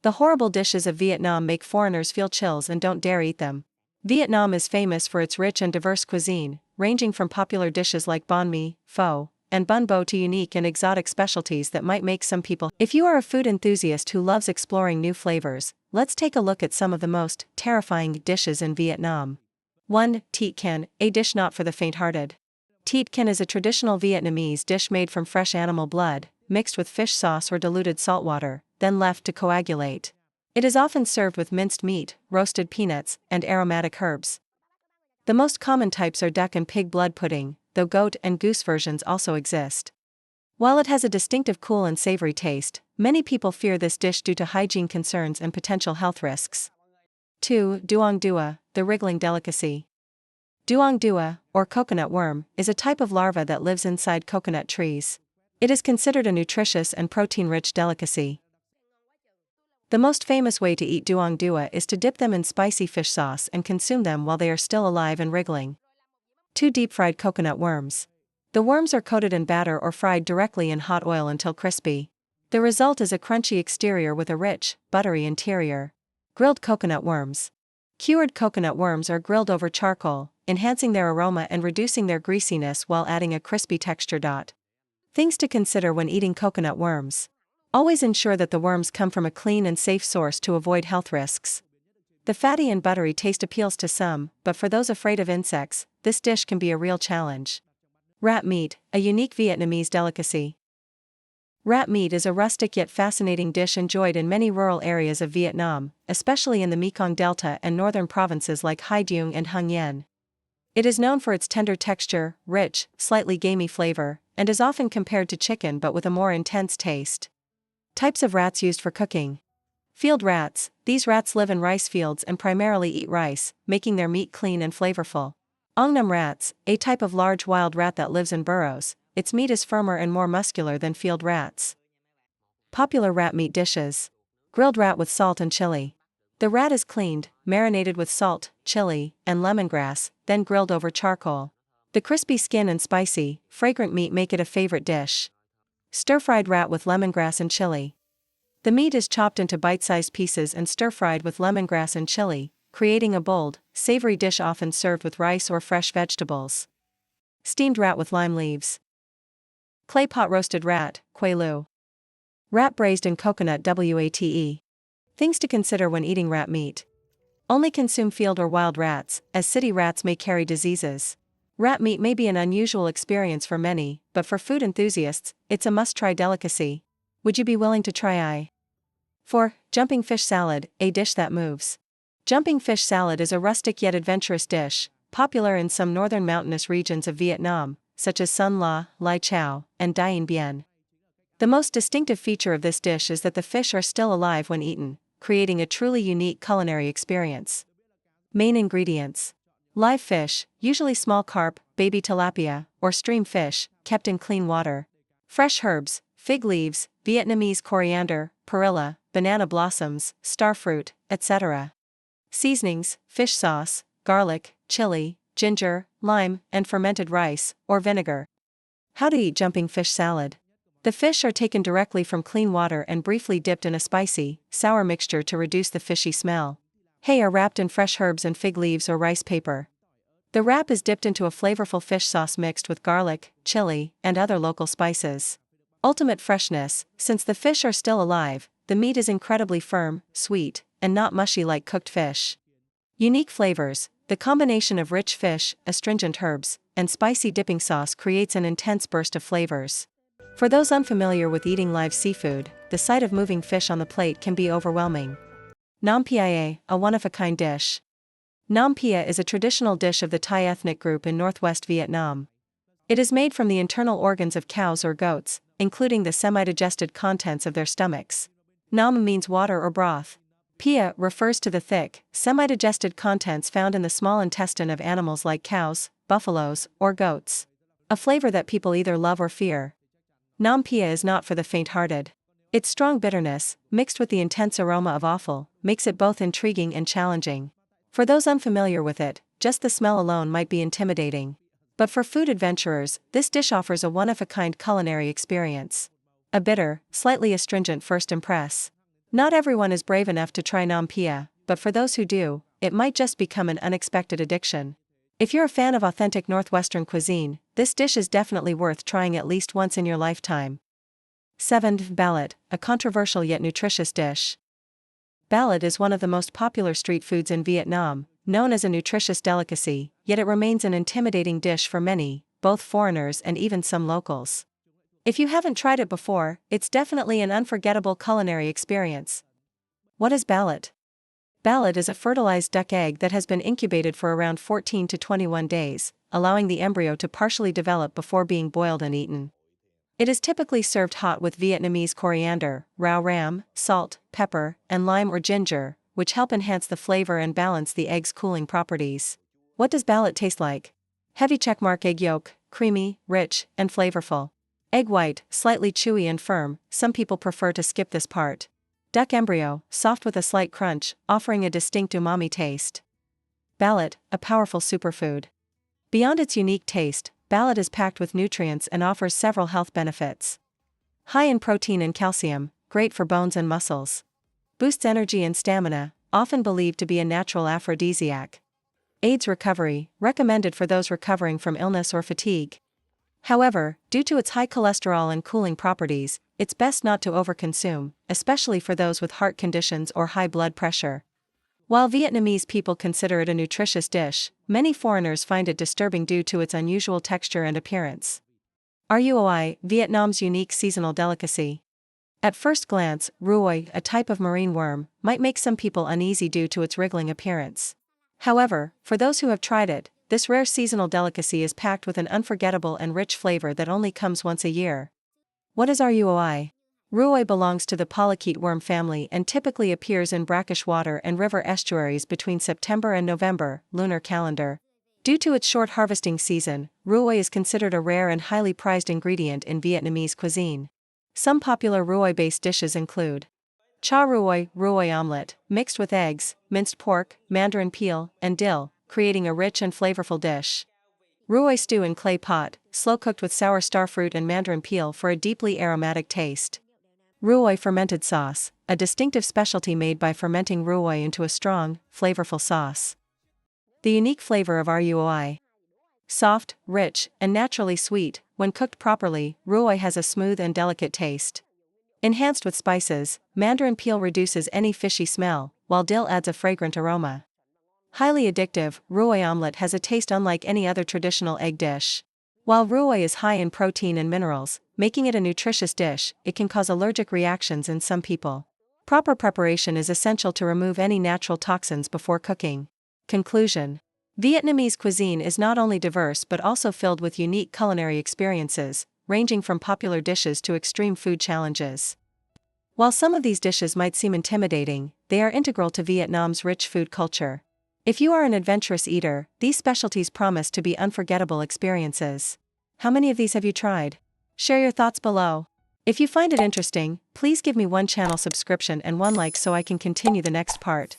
The horrible dishes of Vietnam make foreigners feel chills and don't dare eat them. Vietnam is famous for its rich and diverse cuisine, ranging from popular dishes like banh mi, pho, and bun bo to unique and exotic specialties that might make some people. If you are a food enthusiast who loves exploring new flavors, let's take a look at some of the most terrifying dishes in Vietnam. 1. Tiet can, a dish not for the faint-hearted. Tiet can is a traditional Vietnamese dish made from fresh animal blood, mixed with fish sauce or diluted saltwater, then left to coagulate. It is often served with minced meat, roasted peanuts, and aromatic herbs. The most common types are duck and pig blood pudding, though goat and goose versions also exist. While it has a distinctive cool and savory taste, many people fear this dish due to hygiene concerns and potential health risks. 2. Duong dua, the wriggling delicacy. Duong dua, or coconut worm, is a type of larva that lives inside coconut trees. It is considered a nutritious and protein-rich delicacy. The most famous way to eat duong dua is to dip them in spicy fish sauce and consume them while they are still alive and wriggling. 2. Deep-fried coconut worms. The worms are coated in batter or fried directly in hot oil until crispy. The result is a crunchy exterior with a rich, buttery interior. Grilled coconut worms. Cured coconut worms are grilled over charcoal, enhancing their aroma and reducing their greasiness while adding a crispy texture. Things to consider when eating coconut worms. Always ensure that the worms come from a clean and safe source to avoid health risks. The fatty and buttery taste appeals to some, but for those afraid of insects, this dish can be a real challenge. Rat meat, a unique Vietnamese delicacy. Rat meat is a rustic yet fascinating dish enjoyed in many rural areas of Vietnam, especially in the Mekong Delta and northern provinces like Hai Duong and Hung Yen. It is known for its tender texture, rich, slightly gamey flavor, and is often compared to chicken but with a more intense taste. Types of rats used for cooking. Field rats. These rats live in rice fields and primarily eat rice, making their meat clean and flavorful. Ong nam rats, a type of large wild rat that lives in burrows. Its meat is firmer and more muscular than field rats. Popular rat meat dishes. Grilled rat with salt and chili. The rat is cleaned, marinated with salt, chili, and lemongrass, then grilled over charcoal. The crispy skin and spicy, fragrant meat make it a favorite dish. Stir-fried rat with lemongrass and chili. The meat is chopped into bite-sized pieces and stir-fried with lemongrass and chili, creating a bold, savory dish often served with rice or fresh vegetables. Steamed rat with lime leaves. Clay pot roasted rat, quay lu. Rat braised in coconut wate. Things to consider when eating rat meat. Only consume field or wild rats, as city rats may carry diseases. Rat meat may be an unusual experience for many, but for food enthusiasts, it's a must-try delicacy. Would you be willing to try? 4. Jumping fish salad, a dish that moves. Jumping fish salad is a rustic yet adventurous dish, popular in some northern mountainous regions of Vietnam, such as Sun La, Lai Chau, and Dien Bien. The most distinctive feature of this dish is that the fish are still alive when eaten, creating a truly unique culinary experience. Main ingredients. Live fish, usually small carp, baby tilapia, or stream fish, kept in clean water. Fresh herbs, fig leaves, Vietnamese coriander, perilla, banana blossoms, starfruit, etc. Seasonings, fish sauce, garlic, chili, ginger, lime, and fermented rice, or vinegar. How to eat jumping fish salad. The fish are taken directly from clean water and briefly dipped in a spicy, sour mixture to reduce the fishy smell. Hay are wrapped in fresh herbs and fig leaves or rice paper. The wrap is dipped into a flavorful fish sauce mixed with garlic, chili, and other local spices. Ultimate freshness. Since the fish are still alive, the meat is incredibly firm, sweet, and not mushy like cooked fish. Unique flavors. The combination of rich fish, astringent herbs, and spicy dipping sauce creates an intense burst of flavors. For those unfamiliar with eating live seafood, the sight of moving fish on the plate can be overwhelming. Nam Pia, a one-of-a-kind dish. Nam Pia is a traditional dish of the Thai ethnic group in northwest Vietnam. It is made from the internal organs of cows or goats, including the semi-digested contents of their stomachs. Nam means water or broth. Pia refers to the thick, semi-digested contents found in the small intestine of animals like cows, buffaloes, or goats. A flavor that people either love or fear. Nam Pia is not for the faint-hearted. Its strong bitterness, mixed with the intense aroma of offal, makes it both intriguing and challenging. For those unfamiliar with it, just the smell alone might be intimidating. But for food adventurers, this dish offers a one-of-a-kind culinary experience. A bitter, slightly astringent first impress. Not everyone is brave enough to try nam pia, but for those who do, it might just become an unexpected addiction. If you're a fan of authentic Northwestern cuisine, this dish is definitely worth trying at least once in your lifetime. 7. Ballot, a controversial yet nutritious dish. Ballot is one of the most popular street foods in Vietnam, known as a nutritious delicacy, yet it remains an intimidating dish for many, both foreigners and even some locals. If you haven't tried it before, it's definitely an unforgettable culinary experience. What is ballot? Ballot is a fertilized duck egg that has been incubated for around 14 to 21 days, allowing the embryo to partially develop before being boiled and eaten. It is typically served hot with Vietnamese coriander, rau ram, salt, pepper, and lime or ginger, which help enhance the flavor and balance the egg's cooling properties. What does ballot taste like? Heavy checkmark egg yolk, creamy, rich, and flavorful. Egg white, slightly chewy and firm, some people prefer to skip this part. Duck embryo, soft with a slight crunch, offering a distinct umami taste. Ballot, a powerful superfood. Beyond its unique taste, ballot is packed with nutrients and offers several health benefits. High in protein and calcium, great for bones and muscles. Boosts energy and stamina, often believed to be a natural aphrodisiac. Aids recovery, recommended for those recovering from illness or fatigue. However, due to its high cholesterol and cooling properties, it's best not to overconsume, especially for those with heart conditions or high blood pressure. While Vietnamese people consider it a nutritious dish, many foreigners find it disturbing due to its unusual texture and appearance. Roi, Vietnam's unique seasonal delicacy. At first glance, roi, a type of marine worm, might make some people uneasy due to its wriggling appearance. However, for those who have tried it, this rare seasonal delicacy is packed with an unforgettable and rich flavor that only comes once a year. What is roi? Roi belongs to the polychaete worm family and typically appears in brackish water and river estuaries between September and November, lunar calendar. Due to its short harvesting season, roi is considered a rare and highly prized ingredient in Vietnamese cuisine. Some popular roi-based dishes include cha roi, roi omelette, mixed with eggs, minced pork, mandarin peel, and dill, creating a rich and flavorful dish. Roi stew in clay pot, slow-cooked with sour starfruit and mandarin peel for a deeply aromatic taste. Roi fermented sauce, a distinctive specialty made by fermenting roi into a strong, flavorful sauce. The unique flavor of roi. Soft, rich, and naturally sweet, when cooked properly, roi has a smooth and delicate taste. Enhanced with spices, mandarin peel reduces any fishy smell, while dill adds a fragrant aroma. Highly addictive, roi omelette has a taste unlike any other traditional egg dish. While roi is high in protein and minerals, making it a nutritious dish, it can cause allergic reactions in some people. Proper preparation is essential to remove any natural toxins before cooking. Conclusion: Vietnamese cuisine is not only diverse but also filled with unique culinary experiences, ranging from popular dishes to extreme food challenges. While some of these dishes might seem intimidating, they are integral to Vietnam's rich food culture. If you are an adventurous eater, these specialties promise to be unforgettable experiences. How many of these have you tried? Share your thoughts below. If you find it interesting, please give me one channel subscription and one like so I can continue the next part.